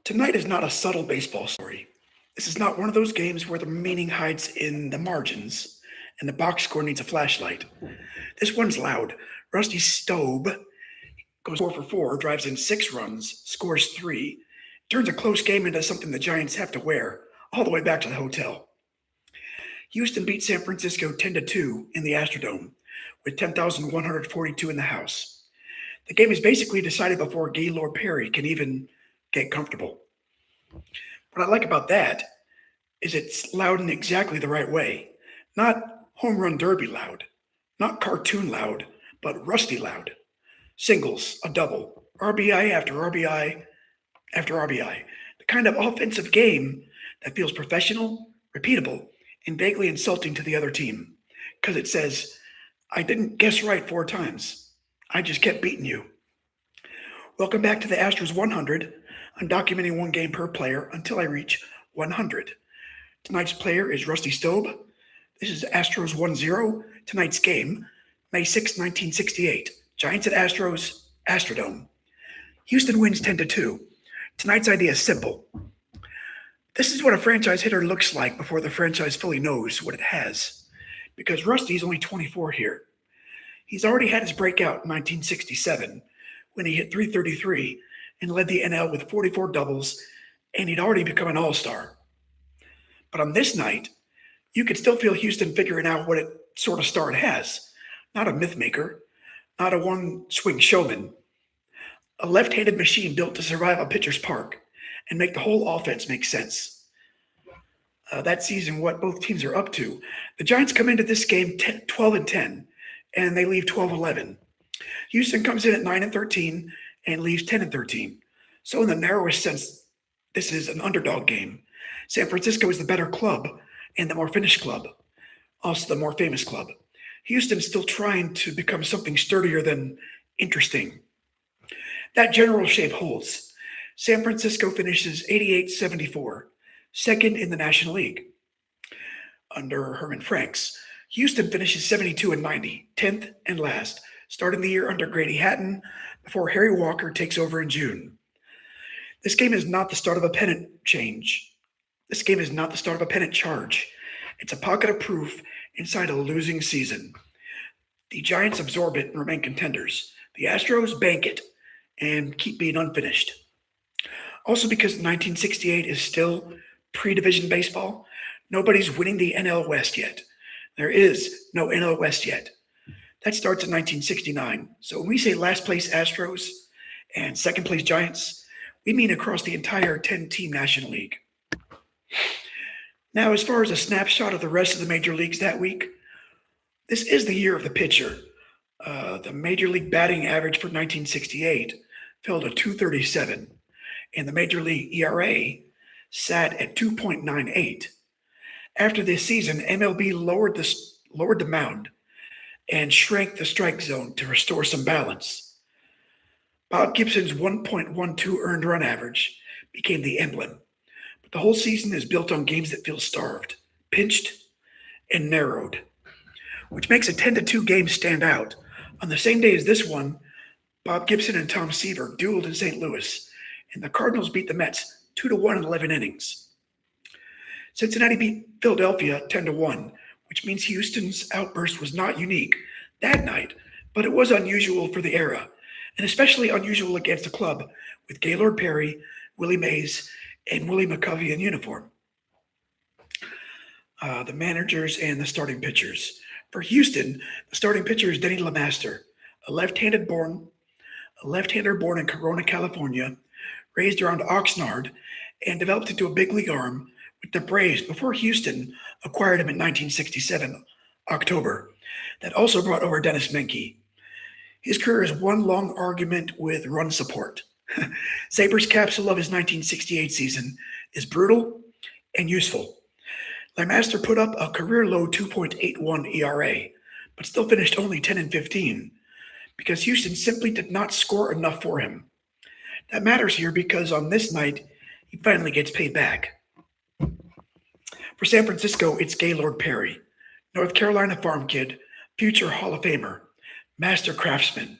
Tonight is not a subtle baseball story. This is not one of those games where the meaning hides in the margins and the box score needs a flashlight. This one's loud. Rusty Staub goes 4 for 4, drives in 6 runs, scores 3, turns a close game into something the Giants have to wear all the way back to the hotel. Houston beat San Francisco 10-2 in the Astrodome with 10,142 in the house. The game is basically decided before Gaylord Perry can even get comfortable. What I like about that is it's loud in exactly the right way. Not home run derby loud, not cartoon loud, but rusty loud. Singles, a double, RBI after RBI after RBI. The kind of offensive game that feels professional, repeatable, and vaguely insulting to the other team. Because it says, I didn't guess right 4 times. I just kept beating you. Welcome back to the Astros 100. I'm documenting 1 game per player until I reach 100. Tonight's player is Rusty Staub. This is Astros 1-0. Tonight's game, May 6, 1968. Giants at Astros, Astrodome. Houston wins 10-2. Tonight's idea is simple. This is what a franchise hitter looks like before the franchise fully knows what it has. Because Rusty's only 24 here. He's already had his breakout in 1967 when he hit .333 and led the NL with 44 doubles, and he'd already become an all-star. But on this night, you could still feel Houston figuring out what sort of star it has. Not a myth maker, not a one-swing showman. A left-handed machine built to survive a pitcher's park and make the whole offense make sense. That season, what both teams are up to. The Giants come into this game 12-10, and they leave 12-11. Houston comes in at 9-13 and leaves 10-13. So in the narrowest sense, this is an underdog game. San Francisco is the better club and the more finished club, also the more famous club. Houston's still trying to become something sturdier than interesting. That general shape holds. San Francisco finishes 88-74, second in the National League under Herman Franks. Houston finishes 72-90, 10th and last, starting the year under Grady Hatton before Harry Walker takes over in June. This game is not the start of a pennant change. This game is not the start of a pennant charge. It's a pocket of proof inside a losing season. The Giants absorb it and remain contenders. The Astros bank it and keep being unfinished. Also, because 1968 is still pre-division baseball, nobody's winning the NL West yet. There is no NL West yet. That starts in 1969. So when we say last place Astros and second place Giants, we mean across the entire 10-team National League. Now, as far as a snapshot of the rest of the major leagues that week, this is the year of the pitcher. The major league batting average for 1968 fell to .237, and the major league ERA sat at 2.98. After this season, MLB lowered the mound and shrank the strike zone to restore some balance. Bob Gibson's 1.12 earned run average became the emblem, but the whole season is built on games that feel starved, pinched, and narrowed, which makes a 10-2 game stand out. On the same day as this one, Bob Gibson and Tom Seaver dueled in St. Louis, and the Cardinals beat the Mets 2-1 in 11 innings. Cincinnati beat Philadelphia 10-1, which means Houston's outburst was not unique that night, but it was unusual for the era, and especially unusual against a club with Gaylord Perry, Willie Mays, and Willie McCovey in uniform. The managers and the starting pitchers. For Houston, the starting pitcher is Denny LeMaster, a left-hander born in Corona, California, raised around Oxnard, and developed into a big league arm with the Braves before Houston acquired him in 1967, October. That also brought over Dennis Menke. His career is one long argument with run support. Sabres' capsule of his 1968 season is brutal and useful. LeMaster put up a career-low 2.81 ERA, but still finished only 10-15 because Houston simply did not score enough for him. That matters here because on this night, he finally gets paid back. For San Francisco, it's Gaylord Perry, North Carolina farm kid, future Hall of Famer, master craftsman,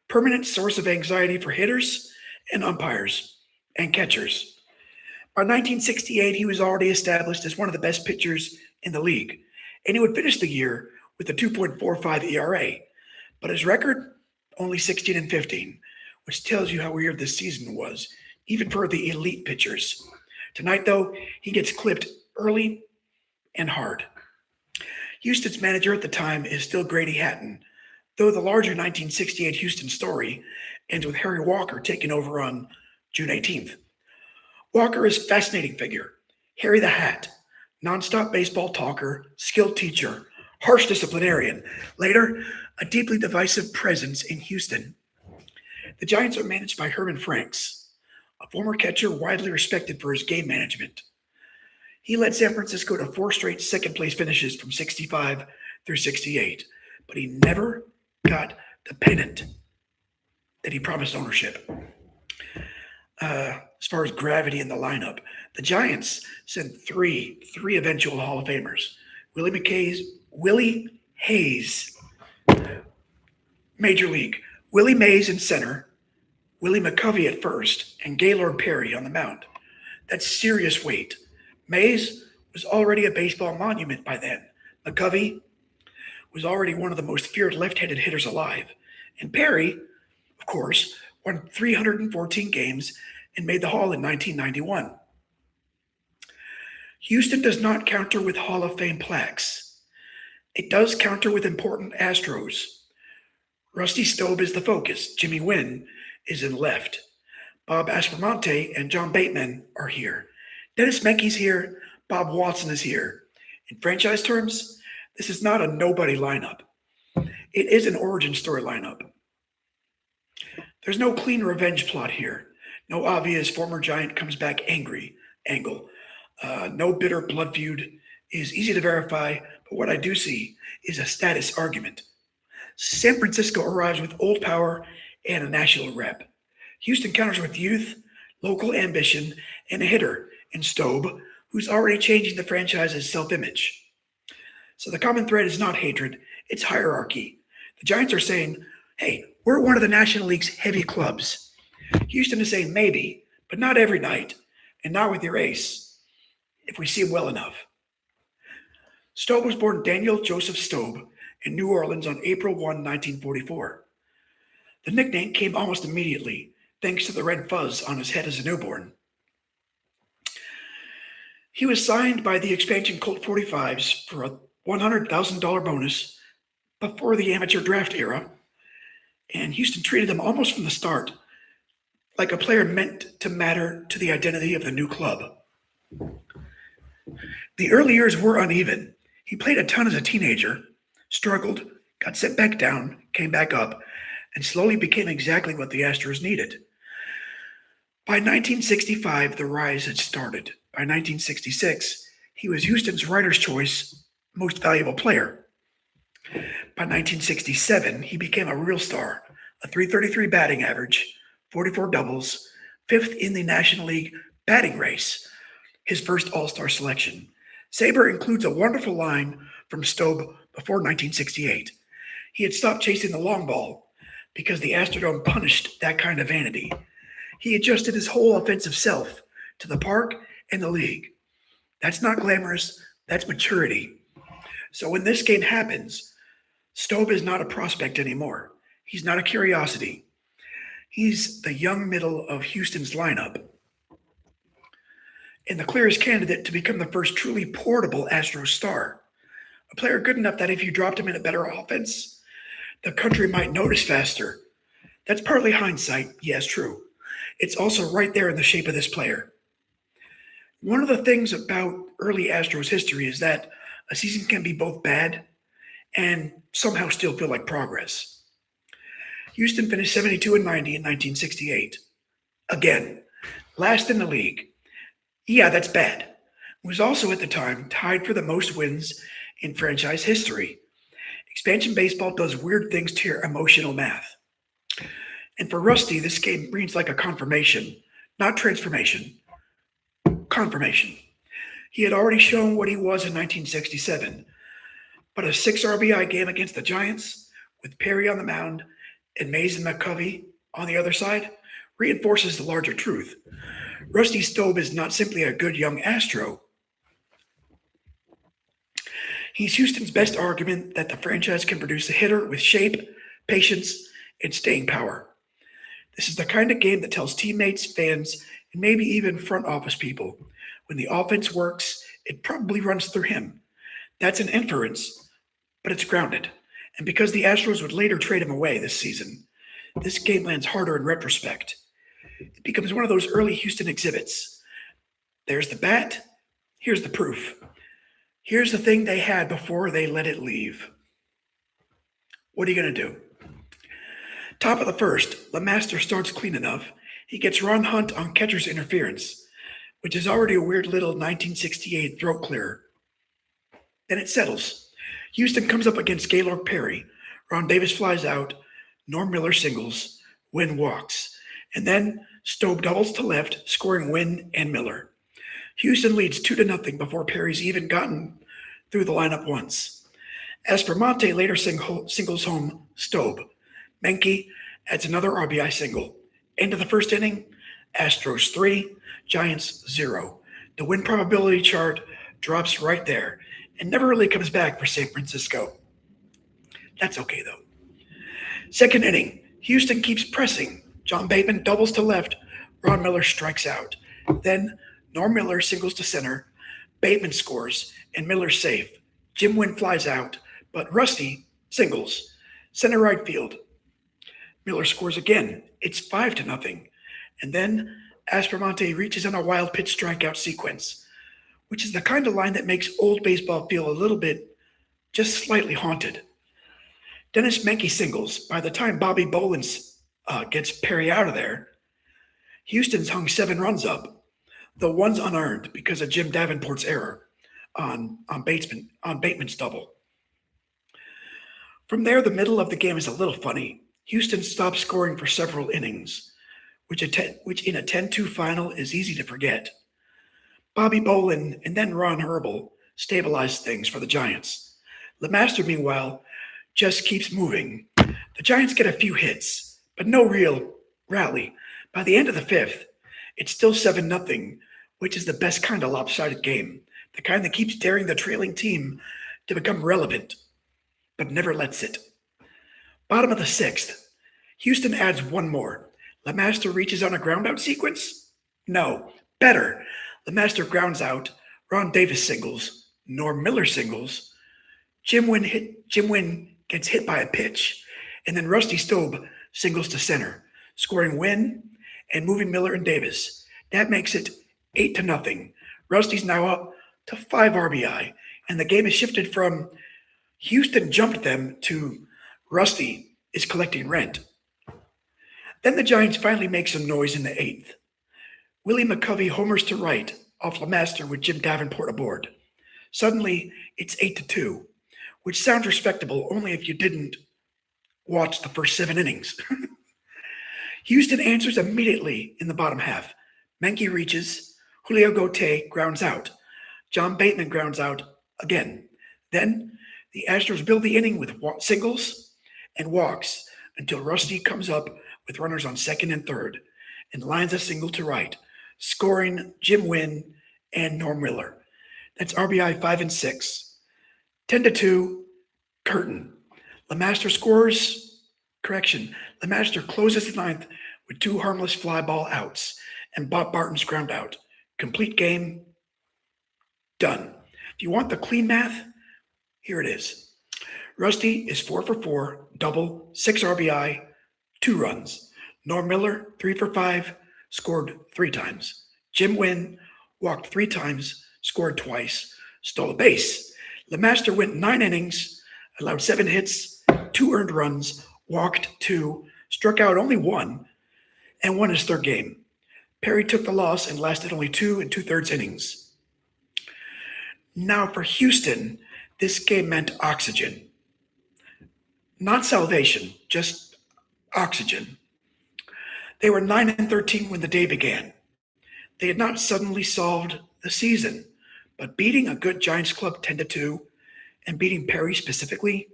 permanent source of anxiety for hitters and umpires and catchers. By 1968, he was already established as one of the best pitchers in the league, and he would finish the year with a 2.45 ERA. But his record, only 16 and 15, which tells you how weird this season was, even for the elite pitchers. Tonight, though, he gets clipped early and hard. Houston's manager at the time is still Grady Hatton, though the larger 1968 Houston story ends with Harry Walker taking over on June 18th. Walker is a fascinating figure. Harry the Hat, nonstop baseball talker, skilled teacher, harsh disciplinarian, later a deeply divisive presence in Houston. The Giants are managed by Herman Franks, a former catcher widely respected for his game management. He led San Francisco to 4 straight second-place finishes from 65 through 68, but he never got the pennant that he promised ownership. As far as gravity in the lineup, the Giants sent three eventual Hall of Famers. Willie Hayes, Major League. Willie Mays in center, Willie McCovey at first, and Gaylord Perry on the mound. That's serious weight. Mays was already a baseball monument by then. McCovey was already one of the most feared left-handed hitters alive. And Perry, of course, won 314 games and made the Hall in 1991. Houston does not counter with Hall of Fame plaques. It does counter with important Astros. Rusty Staub is the focus. Jimmy Wynn is in left. Bob Aspromonte and John Bateman are here. Dennis Menke's here. Bob Watson is here. In franchise terms, this is not a nobody lineup. It is an origin story lineup. There's no clean revenge plot here. No obvious former Giant comes back angry angle. No bitter blood feud is easy to verify, but what I do see is a status argument. San Francisco arrives with old power and a national rep. Houston counters with youth, local ambition, and a hitter in Staub, who's already changing the franchise's self-image. So the common thread is not hatred, it's hierarchy. The Giants are saying, hey, we're one of the National League's heavy clubs. Houston is saying maybe, but not every night, and not with your ace, if we see him well enough. Staub was born Daniel Joseph Staub in New Orleans on April 1, 1944. The nickname came almost immediately, thanks to the red fuzz on his head as a newborn. He was signed by the expansion Colt 45s for a $100,000 bonus before the amateur draft era, and Houston treated him almost from the start like a player meant to matter to the identity of the new club. The early years were uneven. He played a ton as a teenager, struggled, got sent back down, came back up, and slowly became exactly what the Astros needed. By 1965, the rise had started. By 1966, he was Houston's Writer's Choice Most Valuable Player. By 1967, he became a real star, a .333 batting average, 44 doubles, 5th in the National League batting race, his first All-Star selection. Saber includes a wonderful line from Staub before 1968. He had stopped chasing the long ball because the Astrodome punished that kind of vanity. He adjusted his whole offensive self to the park and the league. That's not glamorous, that's maturity. So when this game happens, Staub is not a prospect anymore. He's not a curiosity. He's the young middle of Houston's lineup and the clearest candidate to become the first truly portable Astros star. A player good enough that if you dropped him in a better offense, the country might notice faster. That's partly hindsight, yes, true. It's also right there in the shape of this player. One of the things about early Astros history is that a season can be both bad and somehow still feel like progress. Houston finished 72 and 90 in 1968. Again, last in the league. Yeah, that's bad. It was also at the time tied for the most wins in franchise history. Expansion baseball does weird things to your emotional math. And for Rusty, this game reads like a confirmation, not transformation. Confirmation. He had already shown what he was in 1967, but a 6 RBI game against the Giants with Perry on the mound and Mays and McCovey on the other side reinforces the larger truth. Rusty Staub is not simply a good young Astro. He's Houston's best argument that the franchise can produce a hitter with shape, patience, and staying power. This is the kind of game that tells teammates, fans, and maybe even front office people when the offense works, it probably runs through him. That's an inference, but it's grounded. And because the Astros would later trade him away this season, this game lands harder in retrospect. It becomes one of those early Houston exhibits. There's the bat, here's the proof. Here's the thing they had before they let it leave. What are you going to do? Top of the first, LeMaster starts clean enough. He gets Ron Hunt on catcher's interference, which is already a weird little 1968 throat clearer. Then it settles. Houston comes up against Gaylord Perry. Ron Davis flies out. Norm Miller singles. Wynn walks. And then Staub doubles to left, scoring Wynn and Miller. Houston leads 2-0 before Perry's even gotten through the lineup once. Aspermonte later singles home Staub. Menke adds another RBI single. End of the first inning, Astros 3, Giants 0. The win probability chart drops right there and never really comes back for San Francisco. That's okay, though. Second inning, Houston keeps pressing. John Bateman doubles to left. Ron Miller strikes out. Then Norm Miller singles to center. Bateman scores, and Miller's safe. Jim Wynn flies out, but Rusty singles. Center right field. Miller scores again. It's 5-0. And then Aspermonte reaches on a wild pitch strikeout sequence, which is the kind of line that makes old baseball feel a little bit, just slightly haunted. Dennis Menke singles. By the time Bobby Bolins gets Perry out of there, Houston's hung 7 runs up, the one's unearned because of Jim Davenport's error on Bateman's double. From there, the middle of the game is a little funny. Houston stops scoring for several innings, which in a 10-2 final is easy to forget. Bobby Bolin and then Ron Herbel stabilized things for the Giants. LeMaster, meanwhile, just keeps moving. The Giants get a few hits, but no real rally. By the end of the 5th, it's still 7-0, which is the best kind of lopsided game, the kind that keeps daring the trailing team to become relevant, but never lets it. Bottom of the 6th, Houston adds one more. LeMaster reaches on a groundout sequence? No, better. LeMaster grounds out. Ron Davis singles. Norm Miller singles. Jim Wynn gets hit by a pitch, and then Rusty Staub singles to center, scoring Wynn and moving Miller and Davis. That makes it 8-0. Rusty's now up to 5 RBI, and the game is shifted from Houston jumped them to Rusty is collecting rent. Then the Giants finally make some noise in the 8th. Willie McCovey homers to right off LeMaster with Jim Davenport aboard. Suddenly, it's 8-2, which sounds respectable only if you didn't watch the first 7 innings. Houston answers immediately in the bottom half. Menke reaches. Julio Gauthier grounds out. John Bateman grounds out again. Then the Astros build the inning with singles and walks until Rusty comes up with runners on second and third and lines a single to right, scoring Jim Wynn and Norm Miller. That's RBI 5 and 6. 10-2, curtain. LeMaster closes the 9th with 2 harmless fly ball outs and Bob Barton's ground out. Complete game, done. If you want the clean math, here it is. Rusty is 4 for 4, double, 6 RBI, 2 runs. Norm Miller, 3 for 5, scored 3 times. Jim Wynn walked 3 times, scored twice, stole a base. LeMaster went 9 innings, allowed 7 hits, 2 earned runs, walked 2, struck out only 1, and won his 3rd game. Perry took the loss and lasted only 2 2/3 innings. Now for Houston, this game meant oxygen. Not salvation, just oxygen. They were 9-13 when the day began. They had not suddenly solved the season, but beating a good Giants club 10-2 and beating Perry specifically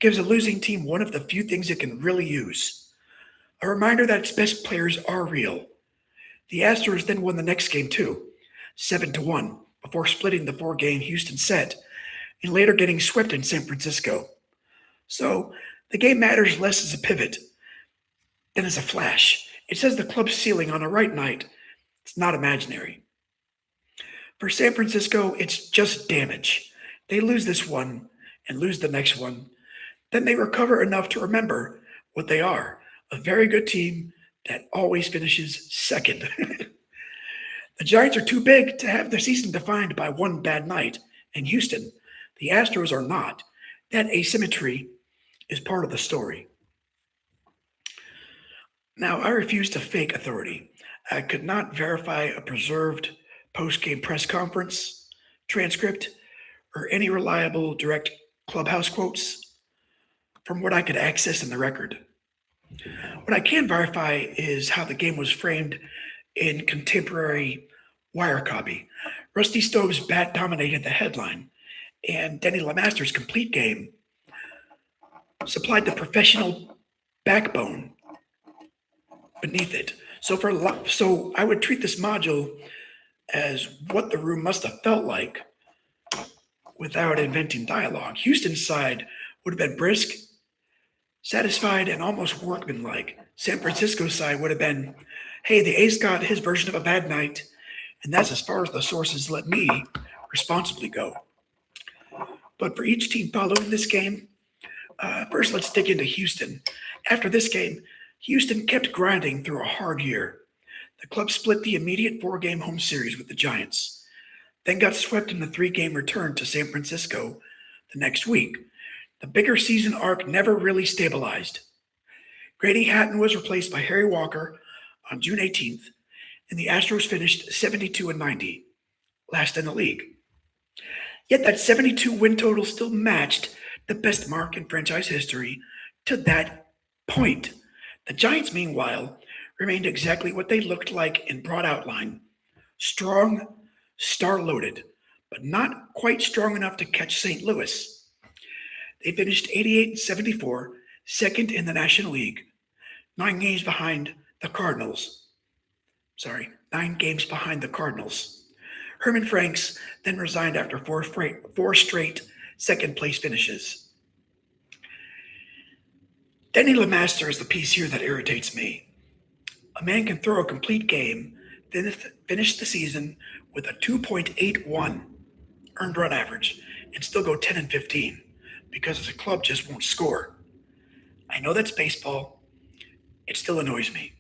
gives a losing team one of the few things it can really use. A reminder that its best players are real. The Astros then won the next game too, 7-1, before splitting the four-game Houston set and later getting swept in San Francisco. So the game matters less as a pivot than as a flash. It says the club's ceiling on a right night. It's not imaginary. For San Francisco, it's just damage. They lose this one and lose the next one. Then they recover enough to remember what they are, a very good team that always finishes second. The Giants are too big to have their season defined by one bad night. In Houston, the Astros are not. That asymmetry is part of the story. Now, I refuse to fake authority. I could not verify a preserved post-game press conference transcript or any reliable direct clubhouse quotes from what I could access in the record. What I can verify is how the game was framed in contemporary wire copy. Rusty Staub's bat dominated the headline, and Denny LeMaster's complete game supplied the professional backbone beneath it. So I would treat this module as what the room must have felt like without inventing dialogue. Houston's side would have been brisk, satisfied, and almost workmanlike. San Francisco's side would have been, hey, the ace got his version of a bad night, and that's as far as the sources let me responsibly go. But for each team following this game, first let's dig into Houston. After this game, Houston kept grinding through a hard year. The club split the immediate four-game home series with the Giants, then got swept in the three-game return to San Francisco the next week. The bigger season arc never really stabilized. Grady Hatton was replaced by Harry Walker on June 18th, and the Astros finished 72-90, last in the league. Yet that 72 win total still matched the best mark in franchise history to that point. The Giants, meanwhile, remained exactly what they looked like in broad outline. Strong, star-loaded, but not quite strong enough to catch St. Louis. They finished 88-74, second in the National League, 9 games behind the Cardinals. Herman Franks then resigned after four straight second-place finishes. Denny LeMaster is the piece here that irritates me. A man can throw a complete game, then finish the season with a 2.81 earned run average, and still go 10-15 because the club just won't score. I know that's baseball. It still annoys me.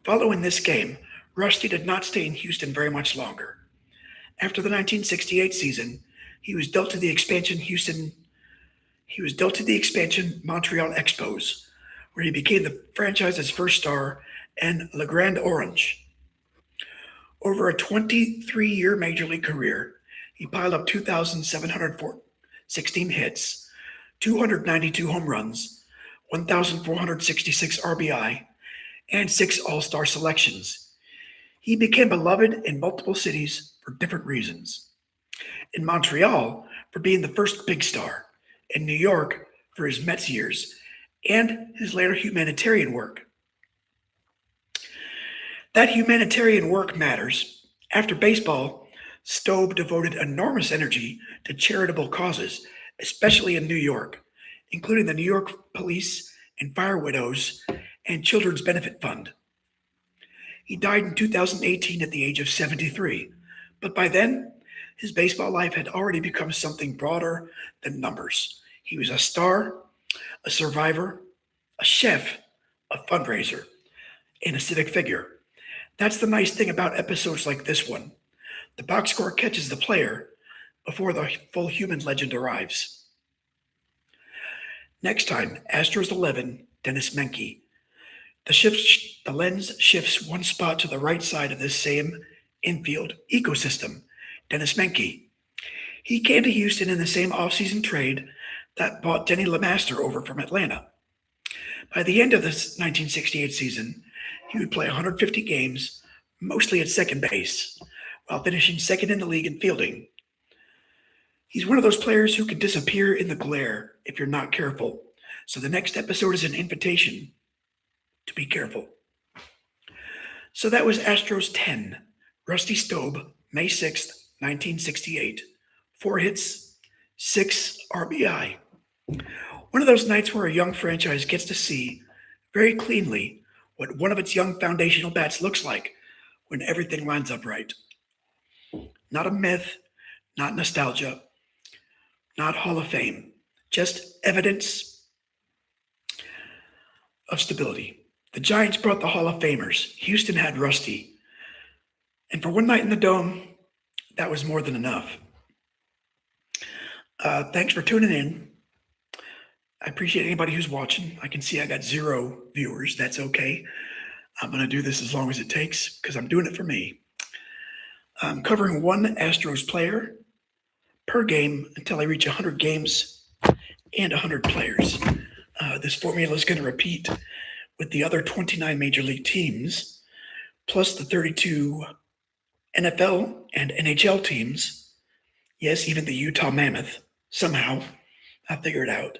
Following this game, Rusty did not stay in Houston very much longer. After the 1968 season, he was dealt to the expansion Montreal Expos, where he became the franchise's first star and Le Grand Orange. Over a 23-year major league career, he piled up 2,716 hits, 292 home runs, 1,466 RBI, and 6 All-Star selections. He became beloved in multiple cities for different reasons. In Montreal, for being the first big star. In New York, for his Mets years, and his later humanitarian work. That humanitarian work matters. After baseball, Staub devoted enormous energy to charitable causes, especially in New York, including the New York Police and Fire Widows and Children's Benefit Fund. He died in 2018 at the age of 73, but by then, his baseball life had already become something broader than numbers. He was a star, a survivor, a chef, a fundraiser, and a civic figure. That's the nice thing about episodes like this one. The box score catches the player before the full human legend arrives. Next time, Astros 11, Dennis Menke. The lens shifts one spot to the right side of this same infield ecosystem. Dennis Menke. He came to Houston in the same offseason trade that bought Denny LeMaster over from Atlanta. By the end of this 1968 season, he would play 150 games, mostly at second base, while finishing second in the league in fielding. He's one of those players who can disappear in the glare if you're not careful. So the next episode is an invitation to be careful. So that was Astros 10. Rusty Staub, May 6th, 1968. 4 hits, 6 RBI. One of those nights where a young franchise gets to see very cleanly what one of its young foundational bats looks like when everything lines up right. Not a myth, not nostalgia, not Hall of Fame, just evidence of stability. The Giants brought the Hall of Famers. Houston had Rusty. And for one night in the Dome, that was more than enough. Thanks for tuning in. I appreciate anybody who's watching. I can see I got 0 viewers. That's okay. I'm going to do this as long as it takes because I'm doing it for me. I'm covering one Astros player per game until I reach 100 games and 100 players. This formula is going to repeat with the other 29 major league teams, plus the 32 NFL and NHL teams. Yes, even the Utah Mammoth. Somehow, I figured it out.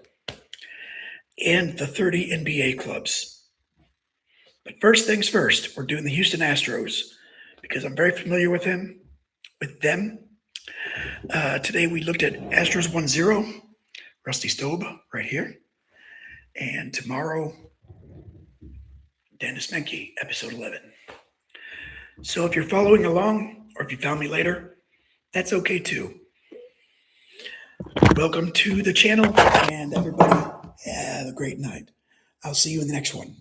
And the 30 NBA clubs. But first things first, we're doing the Houston Astros because I'm very familiar with them. Today we looked at Astros 1-0, Rusty Staub right here. And tomorrow, Dennis Menke, episode 11. So if you're following along, or if you found me later, that's okay too. Welcome to the channel, and everybody have a great night. I'll see you in the next one.